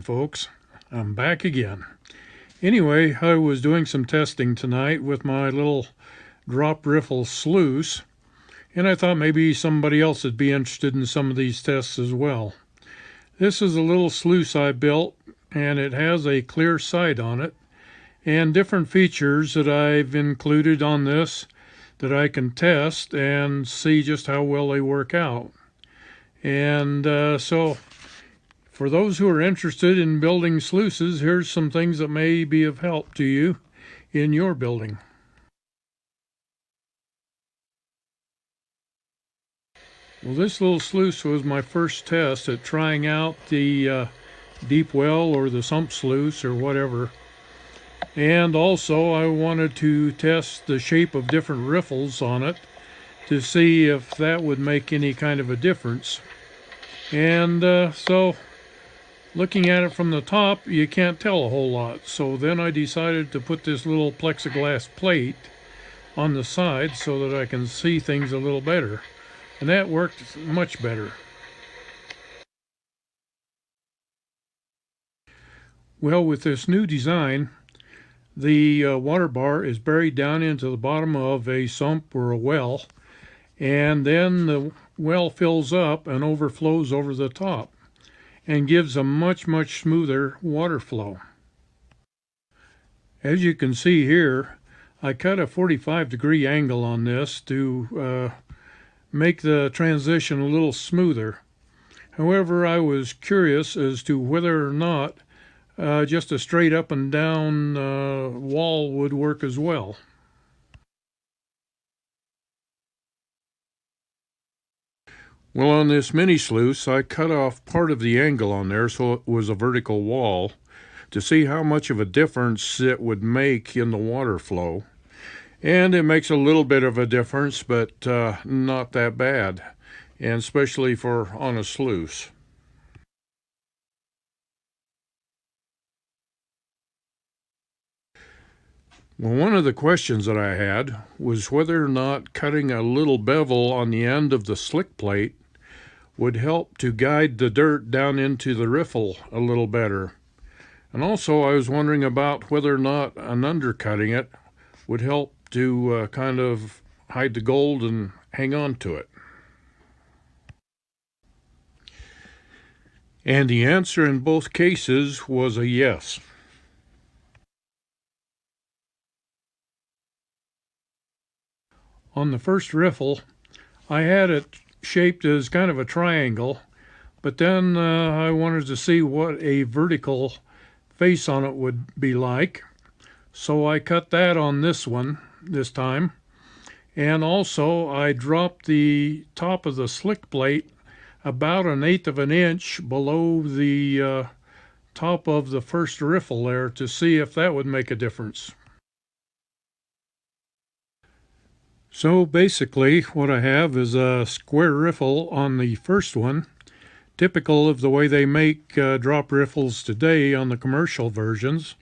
Folks, I'm back again. Anyway, I was doing some testing tonight with my little drop riffle sluice, and I thought maybe somebody else would be interested in some of these tests as well. This is a little sluice I built, and it has a clear sight on it, and different features that I've included on this that I can test and see just how well they work out. And so for those who are interested in building sluices, here's some things that may be of help to you in your building. Well, this little sluice was my first test at trying out the deep well or the sump sluice or whatever. And also I wanted to test the shape of different riffles on it to see if that would make any kind of a difference. And so looking at it from the top, you can't tell a whole lot. So then I decided to put this little plexiglass plate on the side so that I can see things a little better. And that worked much better. Well, with this new design, the water bar is buried down into the bottom of a sump or a well, and then the well fills up and overflows over the top and gives a much smoother water flow. As you can see here, I cut a 45-degree angle on this to make the transition a little smoother. However, I was curious as to whether or not just a straight up and down wall would work as well. Well, on this mini sluice, I cut off part of the angle on there so it was a vertical wall to see how much of a difference it would make in the water flow. And it makes a little bit of a difference, but not that bad, and especially for on a sluice. Well, one of the questions that I had was whether or not cutting a little bevel on the end of the slick plate would help to guide the dirt down into the riffle a little better. And also I was wondering about whether or not an undercutting it would help to kind of hide the gold and hang on to it. And the answer in both cases was a yes. On the first riffle, I had it shaped as kind of a triangle, but then I wanted to see what a vertical face on it would be like. So I cut that on this one this time. And also I dropped the top of the slick plate about 1/8 of an inch below the top of the first riffle there to see if that would make a difference. So basically what I have is a square riffle on the first one, typical of the way they make drop riffles today on the commercial versions.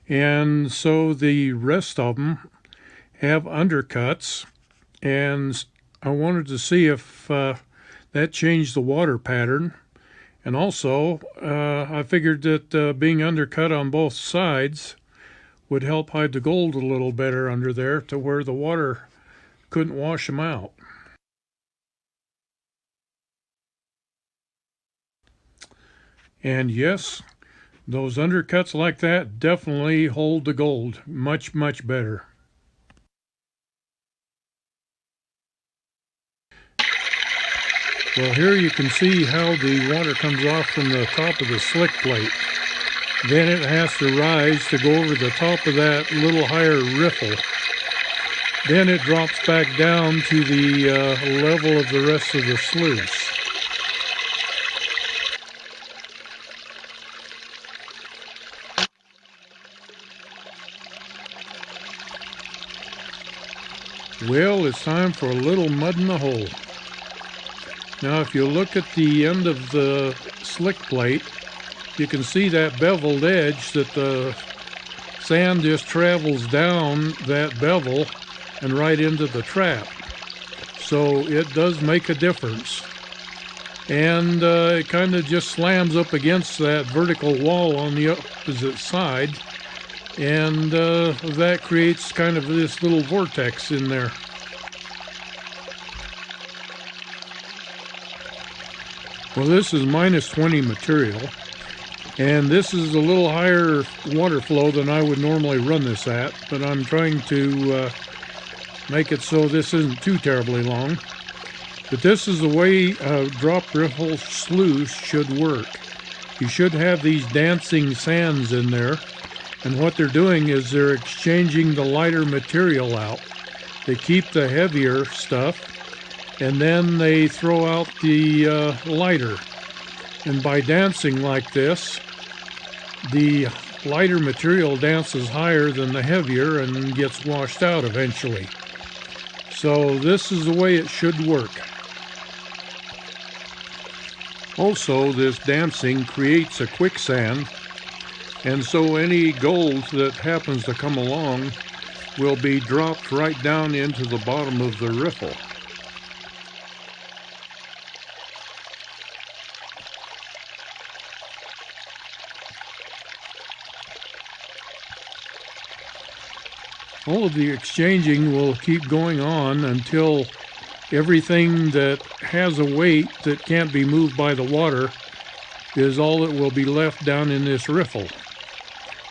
And so the rest of them have undercuts, and I wanted to see if that changed the water pattern. And also I figured that being undercut on both sides would help hide the gold a little better under there to where the water couldn't wash them out. And yes, those undercuts like that definitely hold the gold much better. Well, here you can see how the water comes off from the top of the slick plate. Then it has to rise to go over the top of that little higher riffle. Then it drops back down to the level of the rest of the sluice. Well, it's time for a little mud in the hole. Now, if you look at the end of the slick plate, you can see that beveled edge that the sand just travels down that bevel and right into the trap. So it does make a difference. and it kind of just slams up against that vertical wall on the opposite side, and that creates kind of this little vortex in there. Well, this is -20 material, and this is a little higher water flow than I would normally run this at, but I'm trying to make it so this isn't too terribly long. But this is the way a drop riffle sluice should work. You should have these dancing sands in there, and what they're doing is they're exchanging the lighter material out. They keep the heavier stuff, and then they throw out the lighter. And by dancing like this, the lighter material dances higher than the heavier and gets washed out eventually. So this is the way it should work. Also, this dancing creates a quicksand, and so any gold that happens to come along will be dropped right down into the bottom of the riffle. All of the exchanging will keep going on until everything that has a weight that can't be moved by the water is all that will be left down in this riffle.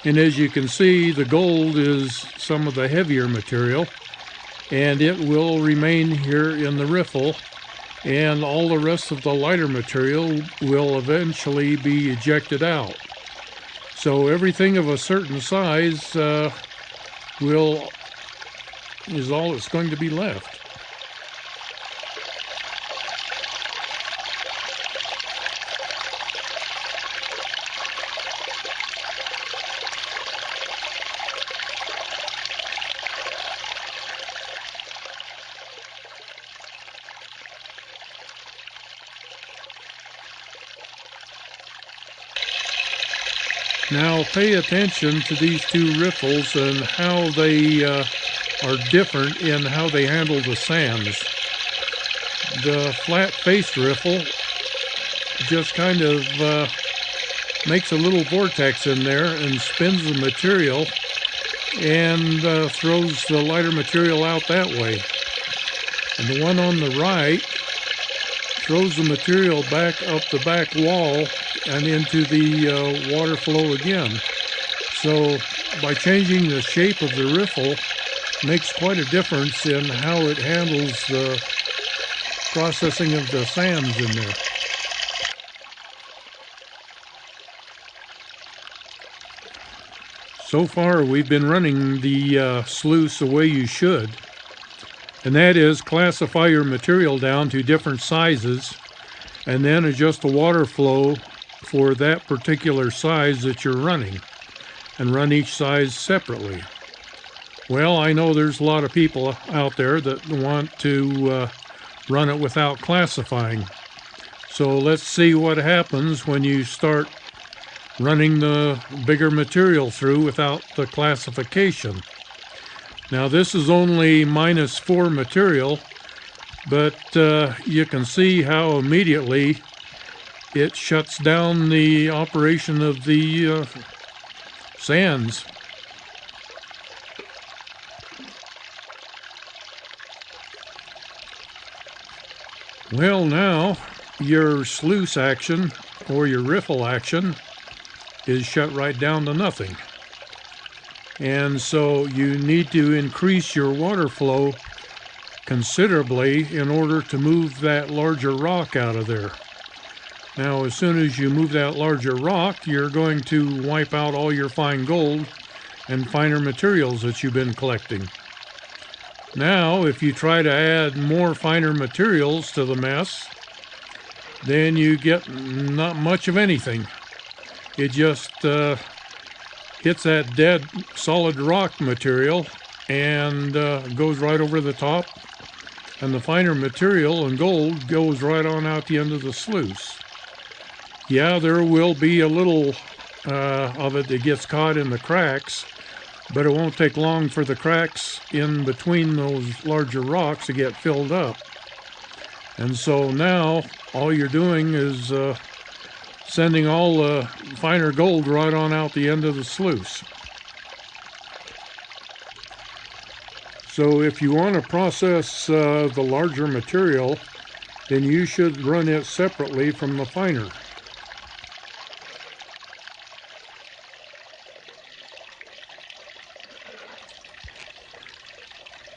And as you can see, the gold is some of the heavier material, and it will remain here in the riffle, and all the rest of the lighter material will eventually be ejected out. So everything of a certain size is all that's going to be left. Now pay attention to these two riffles and how they are different in how they handle the sands. The flat-faced riffle just kind of makes a little vortex in there and spins the material and throws the lighter material out that way. And the one on the right throws the material back up the back wall and into the water flow again. So by changing the shape of the riffle makes quite a difference in how it handles the processing of the sands in there. So far we've been running the sluice the way you should, and that is classify your material down to different sizes and then adjust the water flow for that particular size that you're running, and run each size separately. Well, I know there's a lot of people out there that want to run it without classifying. So let's see what happens when you start running the bigger material through without the classification. Now this is only -4 material, but you can see how immediately it shuts down the operation of the sands. Well, now your sluice action or your riffle action is shut right down to nothing. And so you need to increase your water flow considerably in order to move that larger rock out of there. Now, as soon as you move that larger rock, you're going to wipe out all your fine gold and finer materials that you've been collecting. Now, if you try to add more finer materials to the mess, then you get not much of anything. It just hits that dead solid rock material and goes right over the top, and the finer material and gold goes right on out the end of the sluice. Yeah, there will be a little of it that gets caught in the cracks, but it won't take long for the cracks in between those larger rocks to get filled up. And so now all you're doing is sending all the finer gold right on out the end of the sluice. So if you want to process the larger material, then you should run it separately from the finer.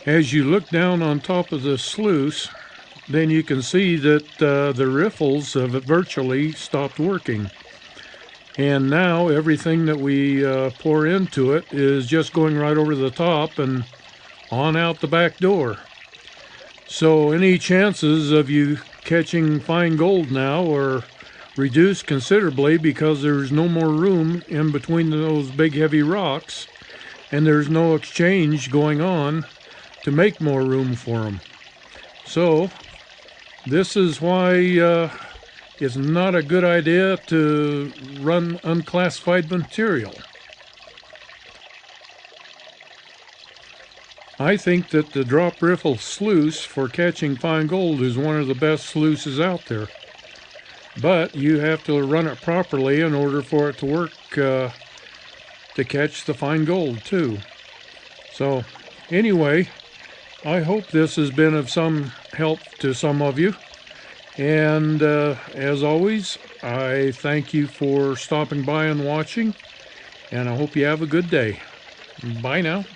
As you look down on top of the sluice, then you can see that the riffles have virtually stopped working. And now everything that we pour into it is just going right over the top and on out the back door. So any chances of you catching fine gold now are reduced considerably because there's no more room in between those big heavy rocks, and there's no exchange going on to make more room for them. So this is why it's not a good idea to run unclassified material. I think that the drop riffle sluice for catching fine gold is one of the best sluices out there. But you have to run it properly in order for it to work to catch the fine gold too. So anyway, I hope this has been of some help to some of you. And as always, I thank you for stopping by and watching. And I hope you have a good day. Bye now.